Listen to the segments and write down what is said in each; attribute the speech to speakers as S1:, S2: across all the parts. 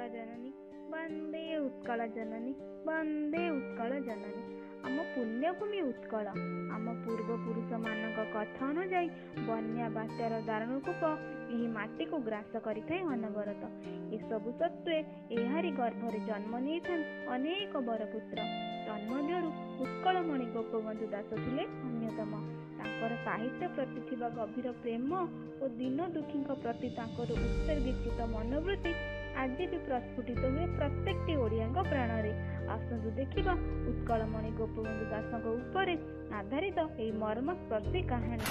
S1: जननी वंदे उत्कल जननी वंदे उत्कल जननी। आम पुण्यभूमि उत्कल आम पूर्वपुरुष मान कथा अनुजाई बन्या बात्यार दारुणकूप यही माटी को ग्रास करिथाए अनवरत। एसबु सत्वे एहारी गर्भरे जन्म नहीं अनेक बरपुत्र। तन्मध्यरु उत्कलमणि गोपबंधु दास थिले अन्यतम। तांकर साहित्य प्रति थिबा गभीर प्रेम और दीन दुखी प्रति तांकर उत्सर्गीकृत मनोवृत्ति आज भी प्रस्फुटित हुए प्रत्येकटी ओडिया प्राण में। आसतु देखिबा उत्कलमणि गोपबंधु दास उपरे आधारित एई मर्मस्पर्शी कहानी।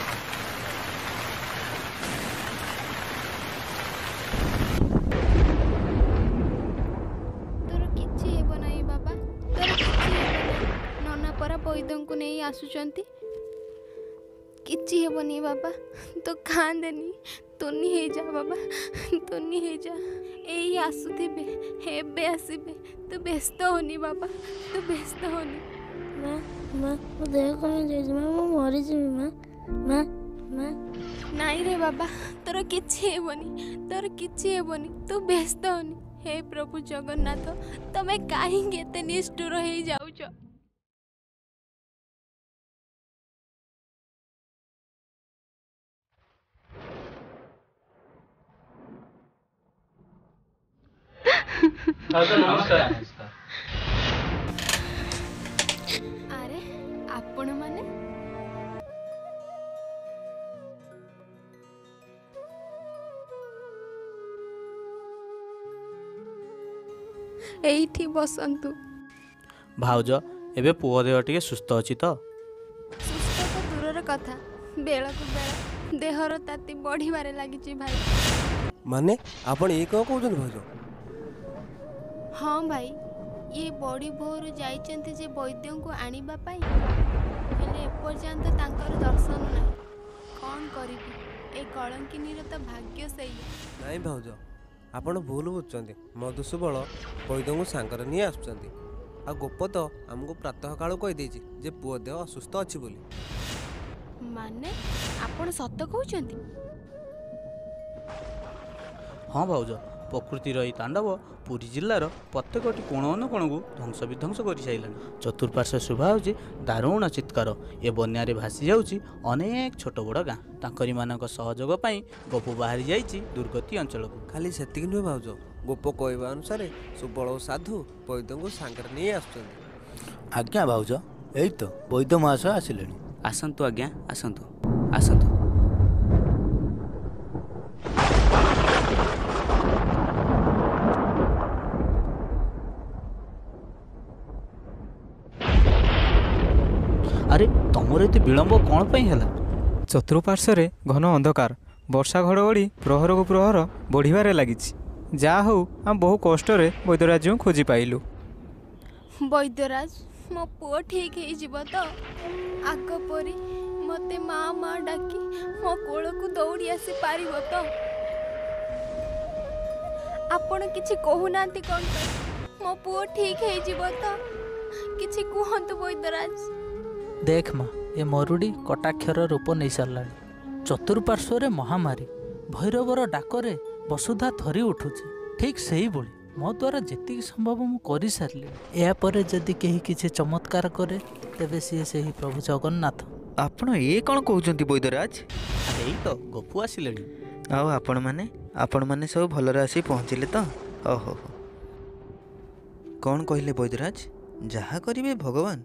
S2: तोर किछि हेबो नाही बाबा, तोर किछि हेबो नाही। नना परा बैद्यंकु नहीं आसुचंती। किछि हेबोनी बाबा, तो कांदेनी। तुनी हे जा बाबा, तुनी हे जा। एई आसुथिबे, हेबे आसीबे। तू व्यस्त होनी बाबा, तू व्यस्त होनी।
S3: माँ माँ मो देह कमी जाइए माँ, मो मरी जीवी माँ। माँ माँ
S2: नाई रे बाबा, तोर किछि हेबोनी, तोर किछि हेबोनी। तू व्यस्त होनी। हे प्रभु जगन्नाथ, तमे काहेकि एते निष्ठुर हेई जाउछ? अरे आपण माने एइठी बसंतु।
S4: भाउज एबे पुओ देह टिके सुस्थ अछि तो?
S2: सुस्थ तो दूरर कथा, बेलकु बेल देहर ताती बढ़िबारे लागिछि भाई।
S5: माने आपण ए को कहउछन भाउज?
S2: हाँ भाई, ये बड़ी भोर जाइचंती जे वैद्यों को आनिबा पाई, हेले एपर्यंत तांकर दर्शन नाही। कौन करिबी? ए कलंकिनीर तो भाग्य सही।
S5: नाई भाउज, आपण भूल बुझुचंती। मधुसूबल वैद्यों को सांकर नहीं आसुचंती। आ गोप तो हमको प्रातः काल कहि देछि जे पुओ देह असुस्थ अछि बोली।
S2: माने आपण सत्य कहउचंती?
S4: हाँ भाउज, प्रकृतिर यही तांडव पुरी जिलार प्रत्येकटी कोण अनुकोण को ध्वंस विध्वंस कर सारे। चतुर्पार्श्व शोभा हो दारुण चित्कार। ए बन्यारे भासी जाउची अनेक छोट बड़ गाँ। तांकरी मानक सहयोग पाई गोप बाहरी जाइची दुर्गति अंचल को।
S5: खाली सेतिक नुहे भाउज, गोप कहवा अनुसार सुबल साधु वैद्यों को सांकर नहीं आसुचंती।
S6: आज्ञा भाउज, एई तो वैद्य महाशय आसिले।
S4: आसंतु आज्ञा, आसंतु आसंतु। अरे तमर एते विलंब कौन पई हला?
S7: चतुर्पार्श्वरे घन अंधकार, वर्षा घड़घड़ी प्रहर को प्रहर बढ़िबारे लागिछि। जा हो हम बहु कष्टरे वैद्यराज खोजी पाइलु।
S2: वैद्यराज, मो पुओ ठीक हे जिवो तो? आग परी मते माँ माँ डाकी मो कोल को दौड़ी आसी पारिबो तो? आपण किछि कहू नांती कोन पे? मो पुओ ठीक हे जिवो तो? किछि कुहंतु वैद्यराज।
S8: देख माँ, ये मरुड़ी कटाक्षर रूप नहीं सारा। चतुर्पार्श्वरे महामारी, भैरवर डाकरे वसुधा थरी उठुची। ठीक सही बोली मो द्वारा जी संभव मु कर सारे। यापर जदि कहीं किसी चमत्कार करे तेबे सी से ही प्रभु जगन्नाथ।
S7: आपण ये कौन कहउचंती वैद्यराज?
S4: यही तो गोपू आसिले।
S7: आउ आपण माने सब भलरे आसी पहुँचिले तो? ओहो, कौन कहले वैद्यराज? जहाँ करिवे भगवान।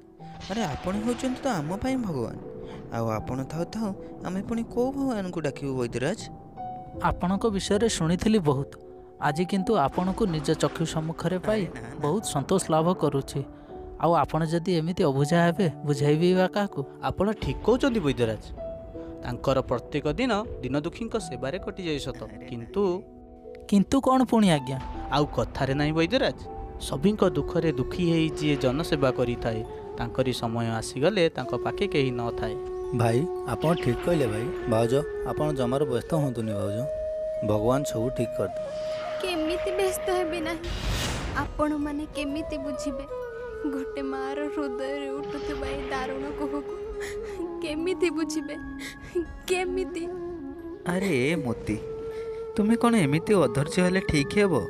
S7: अरे आपण होचंती तो आम पाई भगवान। आउ आपण थाउ थाउ आमे पुणी को भगवान को डाकिबो वैद्यराज?
S8: आपण को विषय शुणी बहुत। आज किंतु आपण को निज चक्षु सम्मुखरे पाई बहुत संतोष लाभ करुछि। आउ आपण जदि एमिति अबुझा हेबे बुझाइबी बा काकू?
S4: आपण ठीक कहउचंती वैद्यराज। तांकर प्रत्येक दिन दिन दुखी सेवारे कटि जाय सत,
S8: किंतु कौन पुणी आज्ञा?
S4: आउ कथारे नाही वैद्यराज। सभिंक दुखरे दुखी हेई जे जनसेवा करि थाए तांकरी समय आसीगले तांको पाखे केही न थाए।
S6: भाई आपण ठीक कहले भाई। भाउज आपण जमार व्यस्त होतुनी भाउज, भगवान सब ठीक कर दे।
S2: केमिति व्यस्त हेबे नाही? आपण माने केमिति बुझिबे? गोटे मार हृदय उठुथिबा ए दारुण कोहको केमिति बुझिबे? केमिति?
S7: अरे मोती, तुम्हें कौन एमिति अधर्य हेले ठीक हेबो?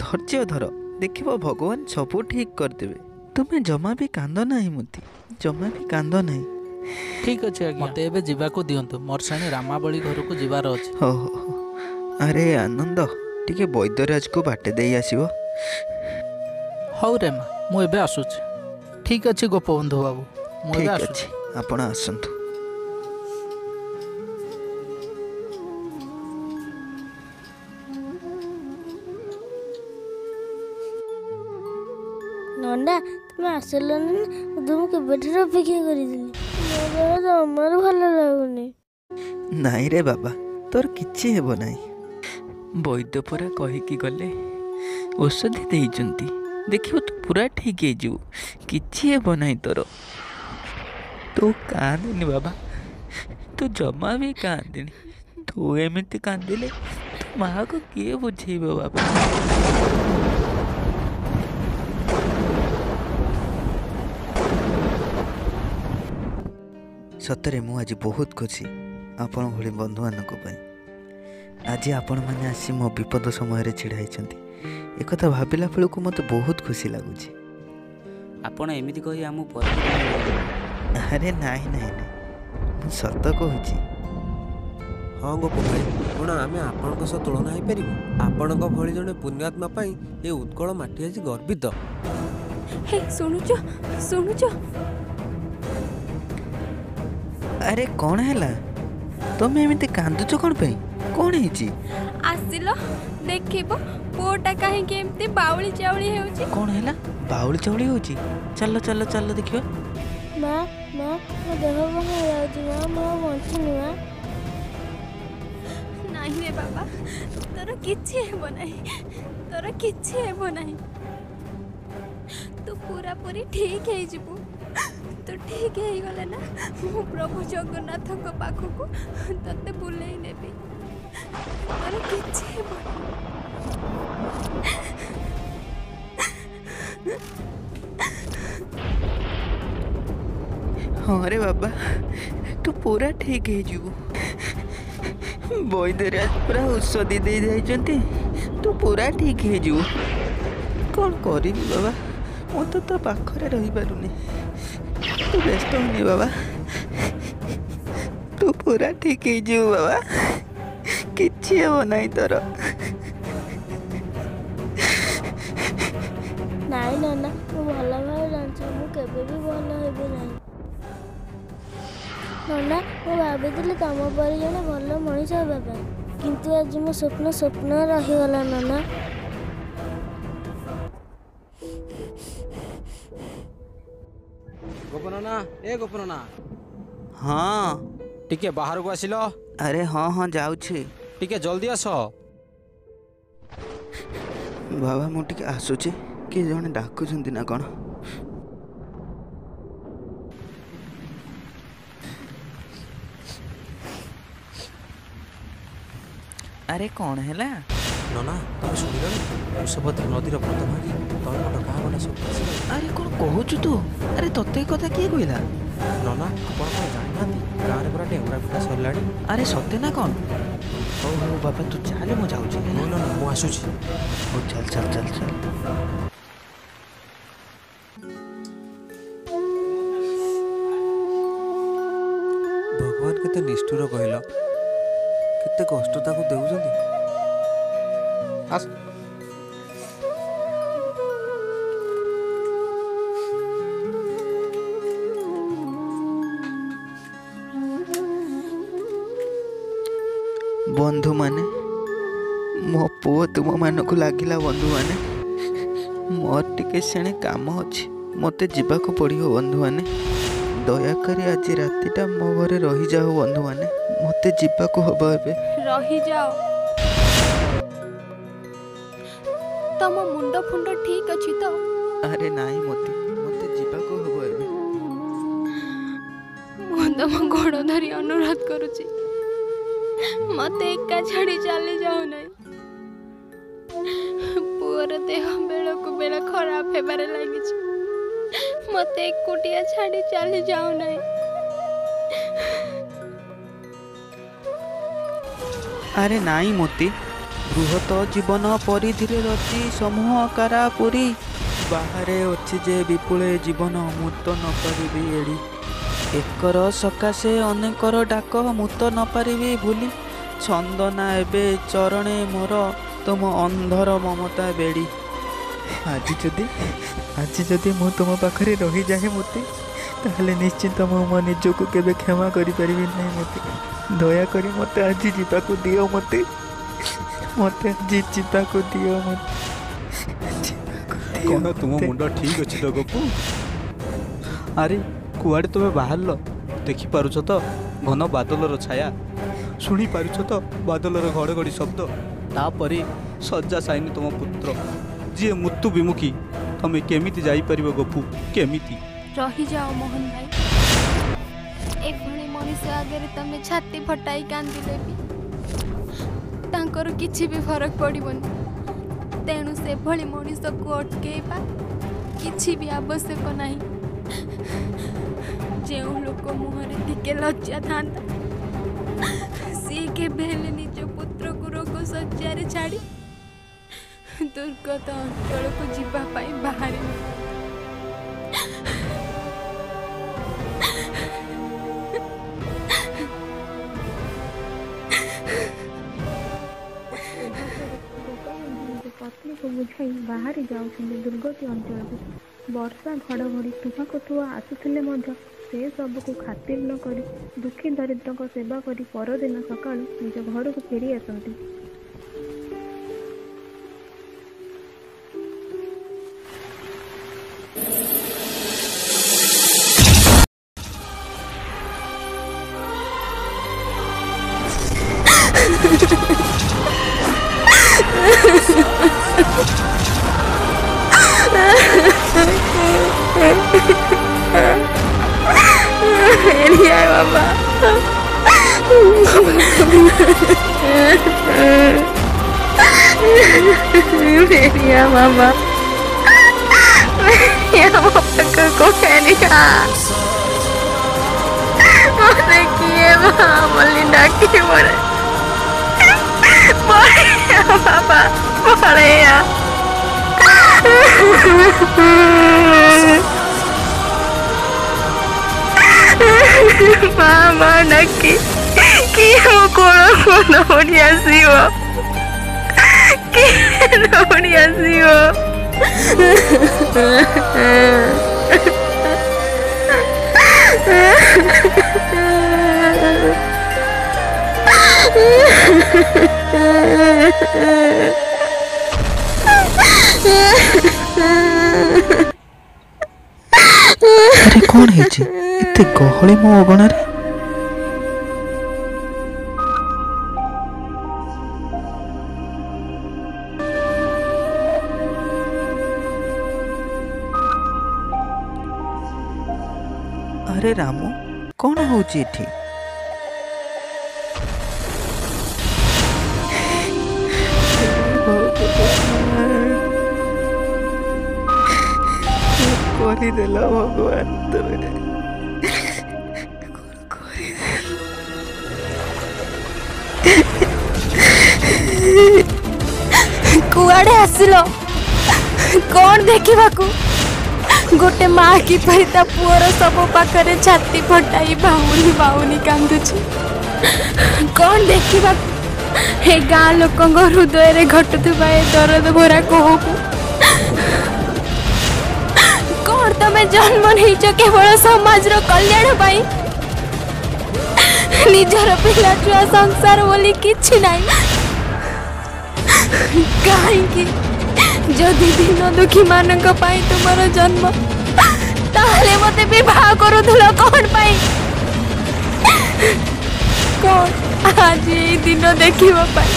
S7: ଧୈର୍ଯ୍ୟ ଧର, ଦେଖିବ ଭଗବାନ ସବୁ ଠିକ୍ କରିଦେବେ। ତୁମେ ଜମା ବି କାନ୍ଦ ନାହିଁ ମୋତି, ଜମା ବି କାନ୍ଦ ନାହିଁ।
S8: ଠିକ୍ ଅଛି ଆଜ୍ଞା, ମୋତେ ଏବେ ଯିବାକୁ ଦିଅନ୍ତୁ। ମୋର ସାଣି ରାମାବଳି ଘରକୁ ଯିବାର ଅଛି।
S7: ହଉ ହଉ ହଉ। ଆରେ ଆନନ୍ଦ, ଟିକେ ବୈଦ୍ୟରାଜକୁ ବାଟେ ଦେଇ ଆସିବ।
S8: ହଉ ରେମା, ମୁଁ ଏବେ ଆସୁଛି। ଠିକ୍ ଅଛି ଗୋପବନ୍ଧୁ ବାବୁ, ମୁଁ ଏବେ
S7: ଠିକ୍
S8: ଆସୁଛି।
S7: ଅଛି, ଆପଣ ଆସନ୍ତୁ।
S3: ନଣ୍ଡା, ତୁମେ ଆସିଲନି ନା? ମୁଁ କେବେଠାରୁ ଅପେକ୍ଷା କରିଥିଲି। ମୋ ଦେହ ଜମାରୁ ଭଲ ଲାଗୁନି।
S7: ନାଇଁ ରେ ବାବା, ତୋର କିଛି ହେବ ନାହିଁ। ବୈଦ୍ୟ ପରା କହିକି ଗଲେ, ଔଷଧି ଦେଇଛନ୍ତି। ଦେଖିବୁ ତୁ ପୁରା ଠିକ୍ ହେଇଯିବୁ, କିଛି ହେବ ନାହିଁ ତୋର। ତୁ କାନ୍ଦେନି ବାବା, ତୁ ଜମା ବି କାନ୍ଦେନି। ତୁ ଏମିତି କାନ୍ଦିଲେ ତୋ ମାଆକୁ କିଏ ବୁଝେଇବ ବାବା? ସତରେ ମୁଁ ଆଜି ବହୁତ ଖୁସି ଆପଣ ଭଳି ବନ୍ଧୁମାନଙ୍କ ପାଇଁ। ଆଜି ଆପଣମାନେ ଆସି ମୋ ବିପଦ ସମୟରେ ଛିଡ଼ା ହେଇଛନ୍ତି, ଏକଥା ଭାବିଲା ବେଳକୁ ମୋତେ ବହୁତ ଖୁସି ଲାଗୁଛି।
S4: ଆପଣ ଏମିତି କହି ଆମକୁ
S7: ଆରେ ନାଇଁ ନାଇଁ ନାଇଁ, ମୁଁ ସତ କହୁଛି।
S5: ହଁ ଗୋପ ଭାଇ, କ'ଣ ଆମେ ଆପଣଙ୍କ ସହ ତୁଳନା ହେଇପାରିବୁ? ଆପଣଙ୍କ ଭଳି ଜଣେ ପୁଣ୍ୟାତ୍ମା ପାଇଁ ଏ ଉତ୍କଳ ମାଟି ଆଜି ଗର୍ବିତ।
S2: ହେ ଶୁଣୁଛ ଶୁଣୁଛ?
S7: ଆରେ କ'ଣ ହେଲା? ତମେ ଏମିତି କାନ୍ଦୁଛ କ'ଣ ପାଇଁ? କ'ଣ ହେଇଛି?
S2: ଆସିଲ ଦେଖିବ ପୁଅଟା କାହିଁକି ଏମିତି ବାଉଳି ଚାଉଳି ହେଉଛି।
S7: କ'ଣ ହେଲା? ବାଉଳି ଚାଉଳି ହେଉଛି? ଚାଲ ଚାଲ ଚାଲ ଦେଖିବା।
S3: ମା ମା, ମୋ ଦେହ କ'ଣ ହେଇଯାଉଛି ମା? ମୁଁ ଆଉ ବଞ୍ଚିନି ମା।
S2: ନାହିଁ ରେ ବାବା, ତୋର କିଛି ହେବ ନାହିଁ, ତୋର କିଛି ହେବ ନାହିଁ। ତୁ ପୁରାପୁରି ଠିକ୍ ହେଇଯିବୁ। ତୁ ଠିକ୍ ହେଇଗଲେ ନା ମୁଁ ପ୍ରଭୁ ଜଗନ୍ନାଥଙ୍କ ପାଖକୁ ତତେ ବୁଲେଇ ନେବି। ତୋର କିଛି ହେବ
S7: ହଁ ରେ ବାବା, ତୁ ପୁରା ଠିକ୍ ହେଇଯିବୁ। ବୈଦ୍ୟରାଜ ପୁରା ଔଷଧି ଦେଇ ଯାଇଛନ୍ତି, ତୁ ପୁରା ଠିକ୍ ହେଇଯିବୁ। କ'ଣ କରିବି ବାବା, ମୁଁ ତ ତୋ ପାଖରେ ରହିପାରୁନି। ତୁ ବ୍ୟସ୍ତ ହଉନି ବାବା, ତୁ ପୁରା ଠିକ୍ ହେଇଯିବୁ ବାବା, କିଛି ହେବ ନାହିଁ ତୋର।
S3: ନାଇଁ ନନା, ମୁଁ ଭଲ ଭାବରେ ଜାଣିଛି ମୁଁ କେବେ ବି ଭଲ ହେବି ନାହିଁ। ନନା, ମୁଁ ଭାବିଥିଲି ତମ ପରି ଜଣେ ଭଲ ମଣିଷ ହେବା ପାଇଁ, କିନ୍ତୁ ଆଜି ମୋ ସ୍ୱପ୍ନ ରହିଗଲା ନନା।
S9: ଗୋପନନା, ଏ ଗୋପନନା,
S7: ହଁ
S9: ଟିକେ ବାହାରକୁ ଆସିଲ।
S7: ଆରେ ହଁ ହଁ ଯାଉଛି।
S9: ଟିକେ ଜଲ୍ଦି ଆସ।
S7: ବାବା ମୁଁ ଟିକେ ଆସୁଛି, କିଏ ଜଣେ ଡାକୁଛନ୍ତି ନା କ'ଣ? ଆରେ କ'ଣ ହେଲା?
S5: ନନା, ତମେ ଶୁଣିଲନି? କୁଶଭଦ୍ରା ନଦୀର ବ୍ରତ ଭାଙ୍ଗି ତଳପଟ ଗାଁ ଗଣ୍ଡା ସବୁ ଆସିବ।
S7: ଆରେ କ'ଣ କହୁଛୁ ତୁ? ଆରେ ତତେ ଏ କଥା କିଏ କହିଲା?
S5: ନନା, ଆପଣ କ'ଣ ଜାଣିନାହାନ୍ତି? ଗାଁରେ ପୁରା ଡେଙ୍ଗରା ପିଟା ସରିଲାଣି।
S7: ଆରେ ସତେ ନା କ'ଣ? ହଉ ହଉ ବାବା ତୁ ଚାଲେ, ମୁଁ ଯାଉଛି।
S5: ନନା, ମୁଁ ଆସୁଛି।
S7: ହଉ ଚାଲ ଚାଲ ଚାଲ ଚାଲ।
S5: ଭଗବାନ କେତେ ନିଷ୍ଠୁର କହିଲ, କେତେ କଷ୍ଟ ତାକୁ ଦେଉଛନ୍ତି।
S7: ବନ୍ଧୁମାନେ, ମୋ ପୁଅ ତୁମମାନଙ୍କୁ ଲାଗିଲା ବନ୍ଧୁମାନେ। ମୋର ଟିକେ ସେଣେ କାମ ଅଛି, ମୋତେ ଯିବାକୁ ପଡ଼ିବ ବନ୍ଧୁମାନେ। ଦୟାକରି ଆଜି ରାତିଟା ମୋ ଘରେ ରହିଯାଅ ବନ୍ଧୁମାନେ, ମୋତେ ଯିବାକୁ ହବ ଏବେ।
S2: ରହିଯାଅ। ତମ ମୁଣ୍ଡ ଫୁଣ୍ଡ ଠିକ୍ ଅଛି ତ?
S7: ଆରେ ନାଇଁ ମୋତେ ଯିବାକୁ ହବ ଏବେ।
S2: ମୁଁ ତମ ଗୋଡ଼ ଧରି ଅନୁରୋଧ କରୁଛି, ମୋତେ ଏକା ଛାଡ଼ି ଚାଲି ଯାଉ ନାହିଁ। ପୁଅର ଦେହ ବେଳକୁ ବେଳ ଖରାପ ହେବାରେ ଲାଗିଛି, ମୋତେ ଏକୁଟିଆ ଛାଡ଼ି ଚାଲି ଯାଉ ନାହିଁ।
S7: ଆରେ ନାଇଁ ମୋତି, ବୃହତ ଜୀବନ ପରିଧିରେ ରଚି ସମୂହକାରା ପୁରୀ ବାହାରେ ଅଛି ଯେ ବିପୁଳେ ଜୀବନ ମୁତ ନ ପାରିବି ଏଡ଼ି ଏକର ସକାଶେ ଅନେକର ଡାକ ମୁତ ନ ପାରିବି ଭୁଲି ଛନ୍ଦନା ଏବେ ଚରଣେ ମୋର ତୁମ ଅନ୍ଧର ମମତା ବେଡ଼ି
S10: ଆଜି ଯଦି ମୁଁ ତୁମ ପାଖରେ ରହିଯାଏ ମୋତେ ତାହେଲେ ନିଶ୍ଚିନ୍ତ ମୁଁ ମୋ ନିଜକୁ କେବେ କ୍ଷମା କରିପାରିବି ନାହିଁ। ମୋତେ ଦୟାକରି ମୋତେ ଆଜି ଯିବାକୁ ଦିଅ। ମୋତେ ଆଜି ଯିବାକୁ ଦିଅ।
S4: କ'ଣ ତୁମ ମୁଣ୍ଡ ଠିକ୍ ଅଛି ତ ଗପୁ? ଆରେ କୁଆଡ଼େ ତୁମେ ବାହାରିଲ? ଦେଖିପାରୁଛ ତ ଘନ ବାଦଲର ଛାୟା, ଶୁଣିପାରୁଛ ତ ବାଦଲର ଘଡ଼ଘଡ଼ି ଶବ୍ଦ। ତାପରେ ସଜ୍ଜା ସାଇନି ତୁମ ପୁତ୍ର ଯିଏ ମୃତ୍ୟୁ ବିମୁଖୀ। ତମେ କେମିତି ଯାଇପାରିବ ଗପୁ? କେମିତି?
S2: ରହିଯାଅ ମୋହନ ଭାଇ, ଏଭଳି ମଣିଷ ଆଗରେ ତମେ ଛାତି ଫଟାଇ କାନ୍ଦିଲେ ବି ତାଙ୍କର କିଛି ବି ଫରକ ପଡ଼ିବନି। ତେଣୁ ସେଭଳି ମଣିଷକୁ ଅଟକେଇବା କିଛି ବି ଆବଶ୍ୟକ ନାହିଁ। ଯେଉଁ ଲୋକ ମୁହଁରେ ଟିକେ ଲଜ୍ଜା ଥାନ୍ତା ସିଏ କେବେ ହେଲେ ନିଜ ପୁତ୍ରକୁ ରୋଗ ଶଯ୍ୟାରେ ଛାଡ଼ି ଦୁର୍ଗତ ଅଞ୍ଚଳକୁ ଯିବା ପାଇଁ ବାହାରିବ।
S1: ପତ୍ନୀକୁ ବୁଝାଇ ବାହାରି ଯାଉଛନ୍ତି ଦୁର୍ଗତି ଅଞ୍ଚଳକୁ। ବର୍ଷା ଘଡ଼ଘଡ଼ି ତୁହାକୁତୁଆ ଆସୁଥିଲେ ମଧ୍ୟ ସେ ସବୁକୁ ଖାତିର ନ କରି ଦୁଃଖୀ ଦରିଦ୍ରଙ୍କ ସେବା କରି ପରଦିନ ସକାଳୁ ନିଜ ଘରକୁ ଫେରି ଆସନ୍ତି।
S2: बाबा मेरिया मामा को फेरिया मने किए बोली डाकी मोरे पड़ेया बाबा पड़ेया मामा डाकी कि मो कोण दौड़ी आसो कि दौड़ी आसो
S10: अरे कौन है एते गहली मो अगणार
S7: अरे रामू कौन होची एठी
S10: କରିଦେଲା ଭଗବାନ ତମେ
S2: कुआड़े आसिल कौन देखा गोटे माँ किपरि ता पुअर सब पाखरे छाती फटाई बाहुनी बाहुनी कांदुची कौन देखा हे गाँ लोक हृदय रे घटुवा ए दर्द भरा कहू कौन तमे जन्म नहीं केवल समाज रो कल्याण पाई निजर पिला छुआ संसार बोली किछि नहीं कहीं जदि दिन दुखी मानक पाई तुमर जन्म ताहले मते विवाह करुथुल कौन पाई कौन आज यही दिन देखिबा पाई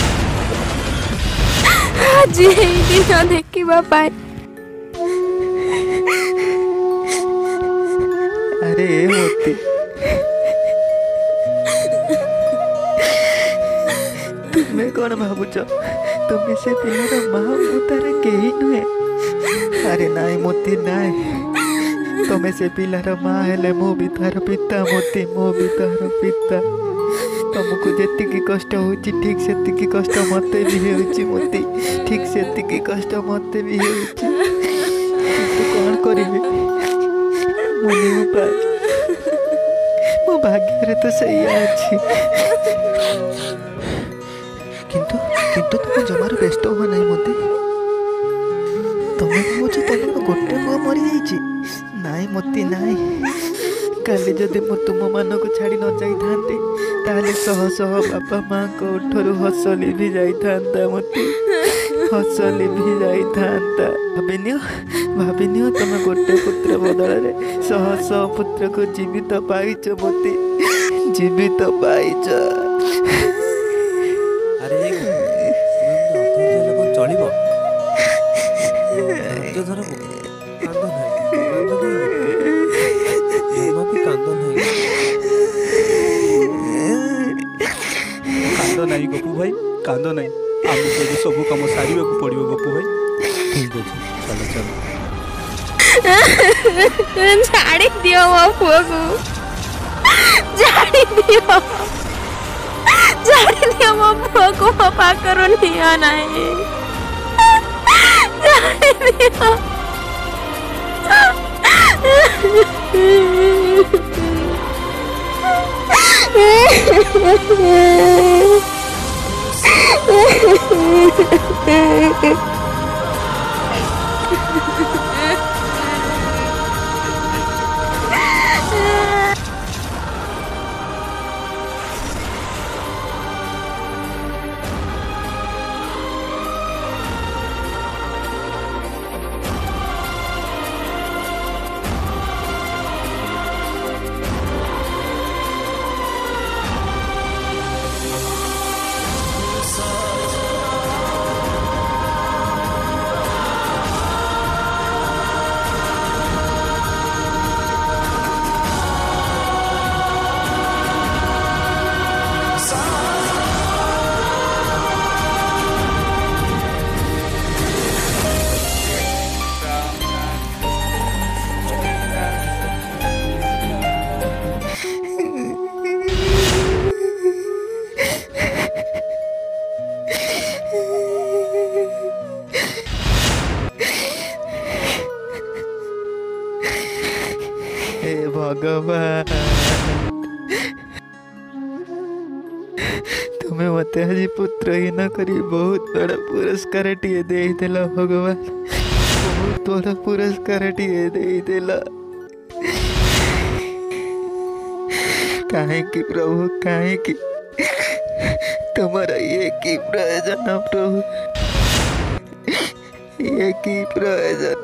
S2: आज यही दिन देखिबा पाई
S10: अरे मोती तुम्हें कौन भावुच तुम्हें से पिलार माँ मु तार कहीं नुहे अरे नाई मोती नाई तुम्हें से पिलार माँ हेले मु भी तार पिता मोती मु भी तार पिता तुमको जेतिकी कष्ट होची ठीक सेतिकी कष्ट मते भी होची मोती ठीक सेतिकी कष्ट मते भी होची तू कौन करिवे मुनि उपाय मो भाग्य रे तो सही अछि
S7: କିନ୍ତୁ କିନ୍ତୁ ତୁମେ ଜମାରୁ ବ୍ୟସ୍ତ ହୁଅ ନାହିଁ ମୋତେ। ତମେ ଭାବୁଛ ତମର ଗୋଟେ ପୁଅ ମରିଯାଇଛି।
S10: ନାଇଁ ମତି ନାଇଁ କାଲି ଯଦି ମୁଁ ତୁମମାନଙ୍କୁ ଛାଡ଼ି ନ ଯାଇଥାନ୍ତି ତାହେଲେ ଶହ ଶହ ବାପା ମାଆଙ୍କ ଓଠରୁ ହସ ଲିଭି ଯାଇଥାନ୍ତା ମତି ହସ ଲିଭି ଯାଇଥାନ୍ତା। ଭାବିନିଅ ତମେ ଗୋଟେ ପୁତ୍ର ବଦଳରେ ଶହ ଶହ ପୁତ୍ରକୁ ଜୀବିତ ପାଇଛ ମତି ଜୀବିତ ପାଇଛ।
S5: ଆରେ ଚଳିବ ଧର କାନ୍ଦ ନାହିଁ ଜମା ବି କାନ୍ଦ ନାହିଁ
S4: କାନ୍ଦ ନାହିଁ ଗପୁ ଭାଇ କାନ୍ଦ ନାହିଁ ଆମକୁ ଏବେ ସବୁ କାମ ସାରିବାକୁ ପଡ଼ିବ ଗପୁ ଭାଇ।
S6: ଠିକ୍ ଅଛି ଚାଲ ଚାଲ
S2: ଛାଡ଼ି ଦିଅ ମୋ ପୁଅକୁ ଛାଡ଼ି ଦିଅ ମୋ ପୁଅକୁ ମୋ ପାଖରୁ ନିଅ ନାହିଁ ଛାଡ଼ି ଦିଅ।
S10: हे भगवान तुम्हें मते आज पुत्रहीन करी बहुत बड़ा पुरस्कार टीए देइदेल भगवान बहुत बड़ा पुरस्कार टीए देइदेल। काहे की प्रभु काहे की तुम्हारा ये की प्रयोजन प्रभु ये की प्रयोजन।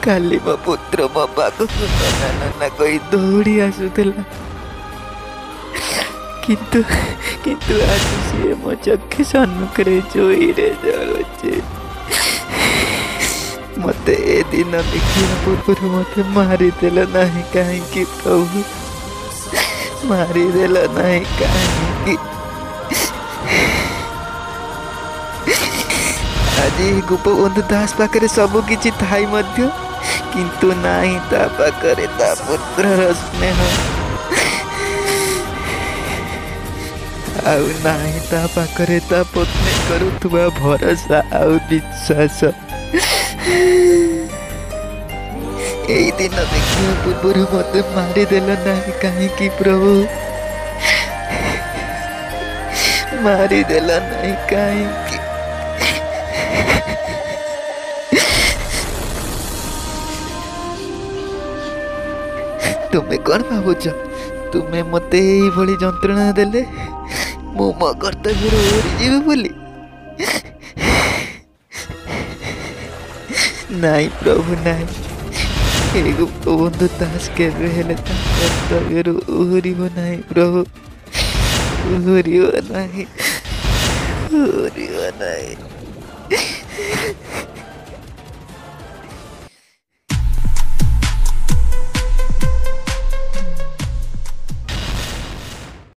S10: काली मो पुत्र मो पाखକୁ ନନା ନନା କହି ଦୌଡ଼ି ଆସୁଥିଲା କିନ୍ତୁ ଆଜି ସିଏ ମୋ ଚକ୍ଷୁ ସମ୍ମୁଖରେ ଜୋଇରେ ଜଳୁଛି। ମୋତେ ଏ ଦିନ ଦେଖିବା ପୂର୍ବରୁ ମୋତେ ମାରିଦେଲ ନାହିଁ କାହିଁକି ପ୍ରଭୁ ମାରିଦେଲ ନାହିଁ କାହିଁକି। ଆଜି ଗୋପବନ୍ଧୁ ଦାସ ପାଖରେ ସବୁ କିଛି ଥାଇ ମଧ୍ୟ କିନ୍ତୁ ନାହିଁ ତା ପାଖରେ ତା ପୁତ୍ରର ସ୍ନେହ ଆଉ ନାହିଁ ତା ପାଖରେ ତା ପତ୍ନୀ କରୁଥିବା ଭରସା ଆଉ ବିଶ୍ୱାସ। ଏଇ ଦିନ ଦେଖିବା ପୂର୍ବରୁ ମୋତେ ମାରିଦେଲ ନାହିଁ କାହିଁକି ପ୍ରଭୁ ମାରିଦେଲ ନାହିଁ କାହିଁକି। ତୁମେ କ'ଣ ଭାବୁଛ ତୁମେ ମୋତେ ଏଇଭଳି ଯନ୍ତ୍ରଣା ଦେଲେ ମୁଁ ମୋ କର୍ତ୍ତବ୍ୟରୁ ଓହରିଯିବି ବୋଲି? ନାଇଁ ପ୍ରଭୁ ନାଇଁ ଏ ଗୋପବନ୍ଧୁ ଦାସ କେବେ ହେଲେ ତା କର୍ତ୍ତବ୍ୟରୁ ଓହରିବ ନାହିଁ ପ୍ରଭୁ ଓହରିବ ନାହିଁ ଓହରିବ ନାହିଁ।